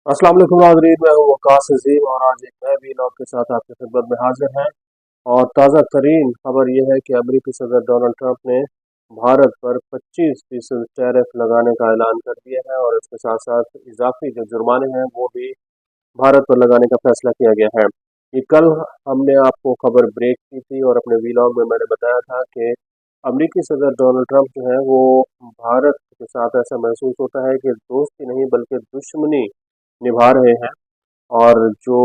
अस्सलाम वालेकुम नाज़रीन, मैं हूँ वकास अजीम और आज एक नए वीलॉग के साथ आपकी खिदमत में हाजिर हैं। और ताज़ा तरीन खबर यह है कि अमरीकी सदर डोनाल्ड ट्रंप ने भारत पर 25% टैरिफ लगाने का ऐलान कर दिया है और इसके साथ साथ इजाफी जो जुर्माने हैं वो भी भारत पर लगाने का फैसला किया गया है। ये कल हमने आपको खबर ब्रेक की थी और अपने वीलॉग में मैंने बताया था कि अमरीकी सदर डोनाल्ड ट्रंप जो है वो भारत के साथ ऐसा महसूस होता है कि दोस्ती नहीं बल्कि दुश्मनी निभा रहे हैं। और जो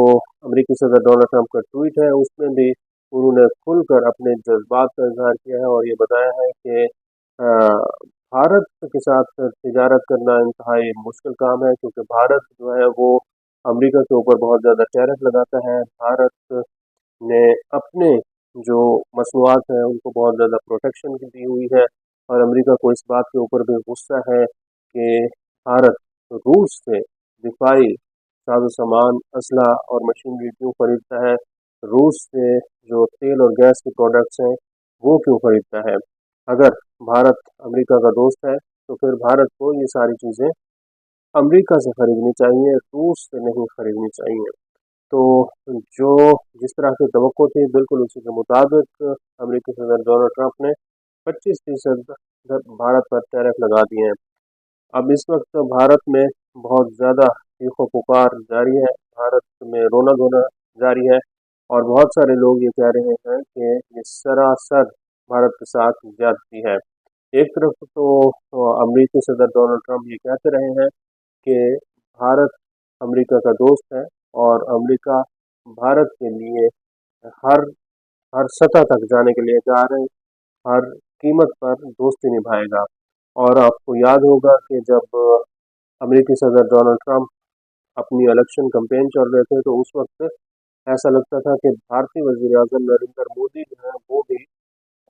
अमेरिकी सदर डोनाल्ड ट्रंप का ट्वीट है उसमें भी उन्होंने खुलकर अपने जज्बात का इजहार किया है और ये बताया है कि भारत के साथ तिजारत करना इंतहाई मुश्किल काम है, क्योंकि भारत जो है वो अमेरिका के ऊपर बहुत ज़्यादा टैरिफ लगाता है। भारत ने अपने जो मसनूआत हैं उनको बहुत ज़्यादा प्रोटेक्शन दी हुई है और अमेरिका को इस बात के ऊपर भी गुस्सा है कि भारत रूस से दिफाई साजो सामान, असला और मशीनरी क्यों खरीदता है, रूस से जो तेल और गैस के प्रोडक्ट्स हैं वो क्यों खरीदता है। अगर भारत अमेरिका का दोस्त है तो फिर भारत को ये सारी चीज़ें अमेरिका से खरीदनी चाहिए, रूस से नहीं खरीदनी चाहिए। तो जो जिस तरह की तवक्को थी बिल्कुल उसी के मुताबिक अमेरिकी सदर डोनाल्ड ट्रंप ने 25% भारत पर टैरिफ लगा दिए हैं। अब इस वक्त भारत में बहुत ज़्यादा चीखो पुकार जारी है, भारत में रोना धोना जारी है और बहुत सारे लोग ये कह रहे हैं कि ये सरासर भारत के साथ ज्यादती है। एक तरफ तो अमरीकी सदर डोनाल्ड ट्रंप ये कहते रहे हैं कि भारत अमेरिका का दोस्त है और अमेरिका भारत के लिए हर हर सतह तक जाने के लिए तैयार है, हर कीमत पर दोस्ती निभाएगा। और आपको याद होगा कि जब अमेरिकी सदर डोनाल्ड ट्रंप अपनी इलेक्शन कैंपेन चल रहे थे तो उस वक्त ऐसा लगता था कि भारतीय वजीर आजम नरेंद्र मोदी जो है वो भी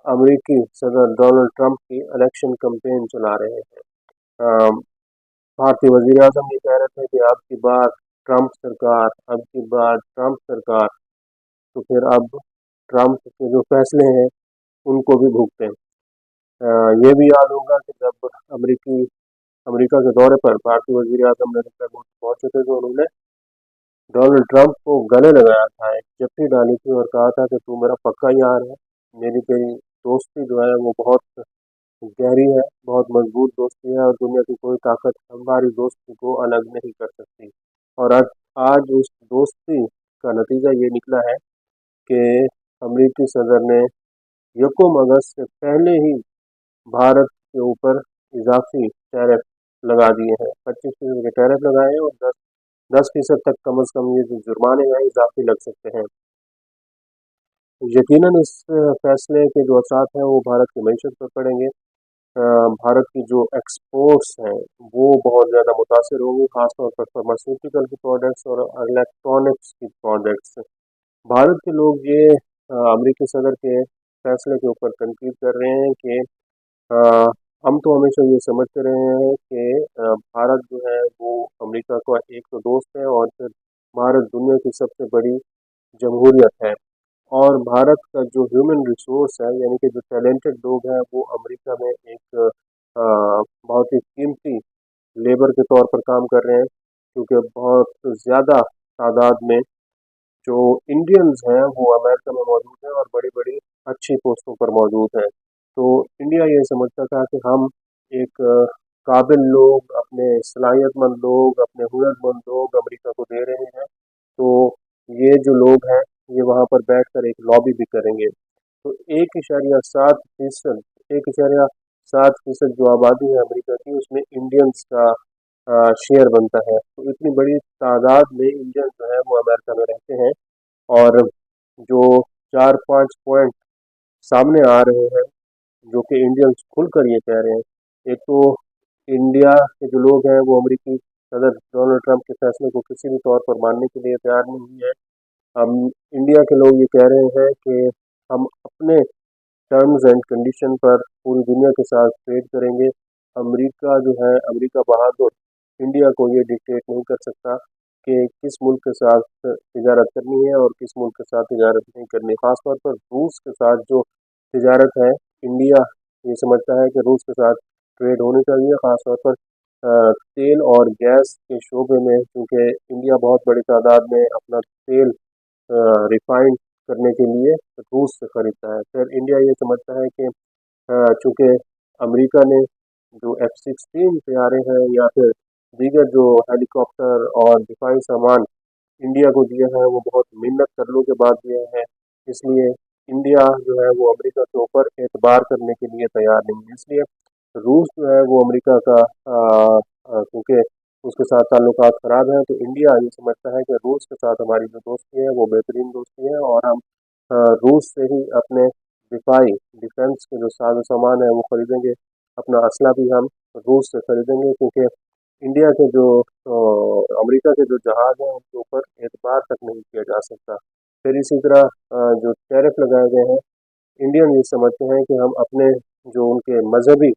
अमेरिकी सदर डोनाल्ड ट्रंप की इलेक्शन कैंपेन चला रहे हैं। भारतीय वजीर आजम ये कह रहे थे कि अब की बार ट्रंप सरकार, अब की बार ट्रंप सरकार। तो फिर अब ट्रंप के जो फैसले हैं उनको भी भुगतें। ये भी याद होगा कि जब अमेरिका के दौरे पर भारतीय वजीर आजम नरेंद्र मोदी पहुंचे थे तो उन्होंने डोनाल्ड ट्रंप को गले लगाया था, एक चिट्ठी डाली थी और कहा था कि तू मेरा पक्का यार है, मेरी तेरी दोस्ती जो है वो बहुत गहरी है, बहुत मजबूत दोस्ती है और दुनिया की कोई ताकत हमारी दोस्ती को अलग नहीं कर सकती। और आज उस दोस्ती का नतीजा ये निकला है कि अमरीकी सदर ने यकम अगस्त से पहले ही भारत के ऊपर इजाफी टैरिफ लगा दिए हैं, 25% के टैरिफ लगाए हैं और 10% तक कम अज़ कम ये जो जुर्माने हैं इजाफी लग सकते हैं। यकीनन इस फैसले के जो असरात हैं वो भारत की मीशत पर पड़ेंगे। भारत की जो एक्सपोर्ट्स हैं वो बहुत ज़्यादा मुतासर होंगी, ख़ासतौर पर फार्मास्यूटिकल की प्रोडक्ट्स और इलेक्ट्रॉनिक्स की प्रोडक्ट्स। भारत के लोग ये अमरीकी सदर के फैसले के ऊपर तनकीद कर रहे हैं कि अ, हम तो हमेशा ये समझते रहे हैं कि भारत जो है वो अमेरिका का एक तो दोस्त है और फिर भारत दुनिया की सबसे बड़ी जमहूरियत है। और भारत का जो ह्यूमन रिसोर्स है यानी कि जो टैलेंटेड लोग हैं वो अमेरिका में एक बहुत ही कीमती लेबर के तौर पर काम कर रहे हैं, क्योंकि बहुत ज़्यादा तादाद में जो इंडियंस हैं वो अमेरिका में मौजूद हैं और बड़ी बड़ी अच्छी पोस्टों पर मौजूद हैं। तो इंडिया ये समझता था कि हम एक काबिल लोग, अपने सलाहियतमंद लोग, अपने हुनरमंद लोग अमेरिका को दे रहे हैं, तो ये जो लोग हैं ये वहाँ पर बैठकर एक लॉबी भी करेंगे। तो 1.7%, 1.7% जो आबादी है अमेरिका की उसमें इंडियंस का शेयर बनता है। तो इतनी बड़ी तादाद में इंडियंस जो है वो अमेरिका में रहते हैं और जो 4-5 पॉइंट सामने आ रहे हैं जो कि इंडियंस खुलकर ये कह रहे हैं। एक तो इंडिया के जो लोग हैं वो अमेरिकी सदर डोनाल्ड ट्रंप के फैसले को किसी भी तौर पर मानने के लिए तैयार नहीं है। हम इंडिया के लोग ये कह रहे हैं कि हम अपने टर्म्स एंड कंडीशन पर पूरी दुनिया के साथ ट्रेड करेंगे। अमेरिका जो है, अमेरिका बहादुर इंडिया को ये डिक्टेट नहीं कर सकता कि किस मुल्क के साथ तिजारत करनी है और किस मुल्क के साथ तिजारत नहीं करनी। ख़ासतौर पर रूस के साथ जो तिजारत है, इंडिया ये समझता है कि रूस के साथ ट्रेड होनी चाहिए, ख़ासतौर पर तेल और गैस के शोबे में, क्योंकि इंडिया बहुत बड़ी तादाद में अपना तेल रिफाइंड करने के लिए रूस से खरीदता है। फिर इंडिया ये समझता है कि चूँकि अमेरिका ने जो F-16 तैयारे हैं या फिर दीगर जो हेलीकॉप्टर और दिफाई सामान इंडिया को दिए हैं वो बहुत मिन्नत करने के बाद दिए हैं, इसलिए इंडिया जो है वो अमेरिका के ऊपर एतबार करने के लिए तैयार नहीं है। इसलिए रूस जो है वो अमेरिका का क्योंकि उसके साथ ताल्लुकात ख़राब हैं, तो इंडिया ये समझता है कि रूस के साथ हमारी जो दोस्ती है वो बेहतरीन दोस्ती है और हम रूस से ही अपने दिफाई डिफेंस के जो साजो सामान है वो खरीदेंगे, अपना असला भी हम रूस से खरीदेंगे, क्योंकि इंडिया के जो अमेरिका के जो जहाज़ हैं उनके ऊपर एतबार तक नहीं किया जा सकता। फिर इसी तरह जो टैरिफ लगाए गए हैं, इंडियन ये समझते हैं कि हम अपने जो उनके मजहबी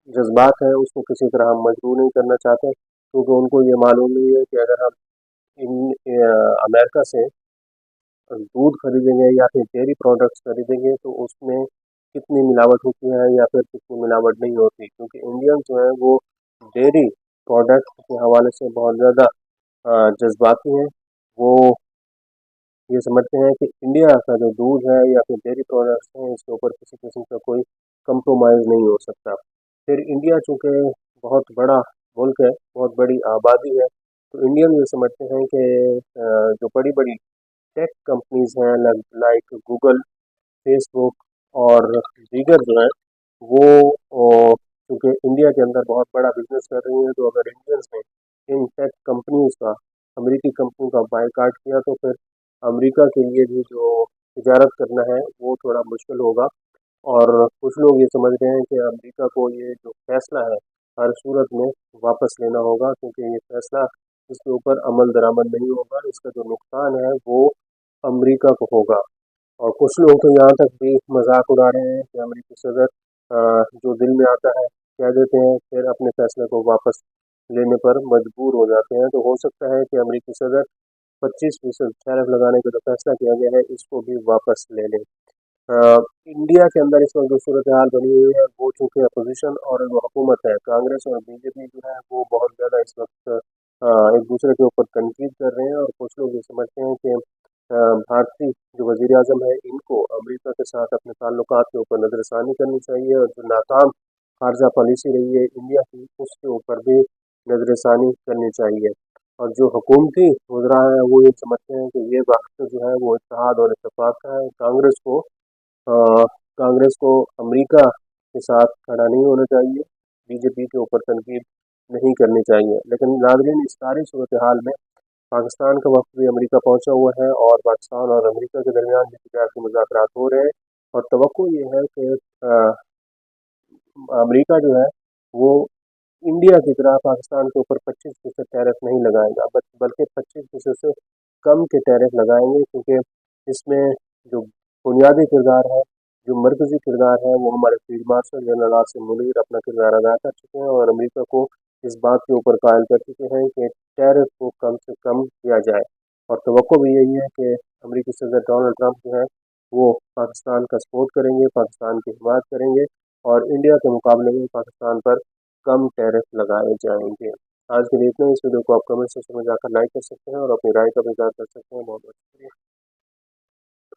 जज्बात हैं उसको किसी तरह हम मजबूर नहीं करना चाहते, क्योंकि उनको ये मालूम नहीं है कि अगर हम अमेरिका से दूध खरीदेंगे या फिर डेयरी प्रोडक्ट्स खरीदेंगे तो उसमें कितनी मिलावट होती है या फिर कितनी मिलावट नहीं होती, क्योंकि इंडियन जो है वो डेयरी प्रोडक्ट के हवाले से बहुत ज़्यादा जज्बाती हैं। वो ये समझते हैं कि इंडिया का जो दूध है या फिर डेयरी प्रोडक्ट्स हैं इसके ऊपर किसी किस्म का कोई कंप्रोमाइज़ नहीं हो सकता। फिर इंडिया चूँकि बहुत बड़ा मुल्क है, बहुत बड़ी आबादी है, तो इंडियन ये समझते हैं कि जो बड़ी बड़ी टेक कंपनीज हैं लाइक गूगल, फेसबुक और दीगर जो हैं वो क्योंकि इंडिया के अंदर बहुत बड़ा बिजनेस कर रही हैं, तो अगर इंडियंस ने इन टेक कंपनीज का अमेरिकी कंपनी का बायकॉट किया तो फिर अमेरिका के लिए भी जो तिजारत करना है वो थोड़ा मुश्किल होगा। और कुछ लोग ये समझ रहे हैं कि अमेरिका को ये जो फैसला है हर सूरत में वापस लेना होगा, क्योंकि ये फैसला इसके ऊपर अमल दरामद नहीं होगा, इसका जो नुकसान है वो अमेरिका को होगा। और कुछ लोग तो यहाँ तक भी मजाक उड़ा रहे हैं कि अमेरिकी सदर जो दिल में आता है कह देते हैं, फिर अपने फैसले को वापस लेने पर मजबूर हो जाते हैं। तो हो सकता है कि अमेरिकी सदर 25% टैरिफ लगाने का जो फैसला किया गया है इसको भी वापस ले लें। इंडिया के अंदर इस वक्त जो सूरत हाल बनी हुई है वो चूँकि अपोजिशन और जो हुकूमत है कांग्रेस और बीजेपी जो है वो बहुत ज़्यादा इस वक्त एक दूसरे के ऊपर तनकीद कर रहे हैं, और कुछ लोग ये समझते हैं कि भारतीय जो वज़ीर आज़म है इनको अमेरिका के साथ अपने ताल्लुकात के ऊपर नज़रसानी करनी चाहिए, और जो नाकाम खारजा पॉलिसी रही है इंडिया की उसके ऊपर भी नज़रसानी करनी चाहिए। और जो हुकूमती वज़रा हैं वो ये समझते हैं कि ये वक्त जो है वो इत्तेहाद और इत्तेफाक का है, अ, कांग्रेस को अमेरिका के साथ खड़ा नहीं होना चाहिए, बीजेपी के ऊपर तनकीद नहीं करनी चाहिए। लेकिन नाज़रीन इस सारी सूरत हाल में पाकिस्तान का वक्त भी अमेरिका पहुंचा हुआ है और पाकिस्तान और अमेरिका के दरमियान भी तिजारती मुज़ाकरात हो रहे हैं, और तवक्को ये है कि अमेरिका जो है वो इंडिया की तरह पाकिस्तान के ऊपर 25% टैरिफ नहीं लगाएगा, बल्कि 25% से कम के टैरिफ लगाएंगे, क्योंकि इसमें जो बुनियादी किरदार है, जो मरकज़ी किरदार है वो हमारे field marshal general Asim Munir अपना किरदार अदा कर चुके हैं और अमेरिका को इस बात के ऊपर कायल कर चुके हैं कि टैरिफ को कम से कम किया जाए। और तवक्को भी यही है कि अमेरिकी सदर डोनाल्ड ट्रंप जो है वो पाकिस्तान का सपोर्ट करेंगे, पाकिस्तान की हिमायत करेंगे और इंडिया के मुकाबले में पाकिस्तान पर कम टैरिफ लगाए जाएंगे। आज के लिए इतना ही। इस वीडियो को आप कमेंट सेक्शन में जाकर लाइक कर सकते हैं और अपनी राय का भी इज़हार कर सकते हैं। बहुत बहुत शुक्रिया।